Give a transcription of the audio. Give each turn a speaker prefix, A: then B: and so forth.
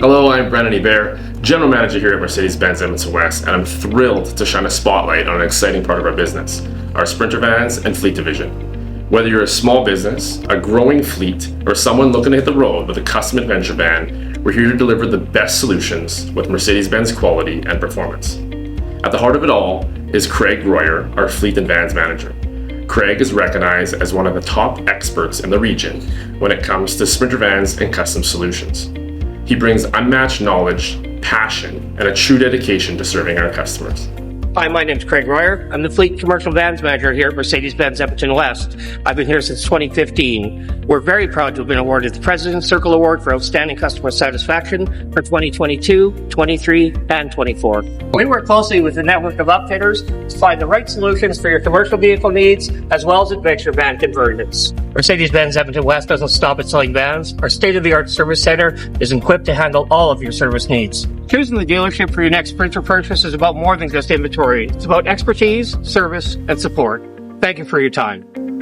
A: Hello, I'm Brandan Hebert, General Manager here at Mercedes-Benz Edmonton West, and I'm thrilled to shine a spotlight on an exciting part of our business, our Sprinter Vans and Fleet Division. Whether you're a small business, a growing fleet, or someone looking to hit the road with a custom adventure van, we're here to deliver the best solutions with Mercedes-Benz quality and performance. At the heart of it all is Craig Royer, our Fleet and Vans Manager. Craig is recognized as one of the top experts in the region when it comes to Sprinter Vans and custom solutions. He brings unmatched knowledge, passion, and a true dedication to serving our customers.
B: Hi, my name is Craig Royer. I'm the Fleet Commercial Vans Manager here at Mercedes-Benz Edmonton West. I've been here since 2015. We're very proud to have been awarded the President's Circle Award for Outstanding Customer Satisfaction for 2022, 23, and 24. We work closely with a network of upfitters to find the right solutions for your commercial vehicle needs, as well as adventure van conversions. Mercedes-Benz Edmonton West doesn't stop at selling vans. Our state-of-the-art service center is equipped to handle all of your service needs. Choosing the dealership for your next Sprinter purchase is about more than just inventory. It's about expertise, service, and support. Thank you for your time.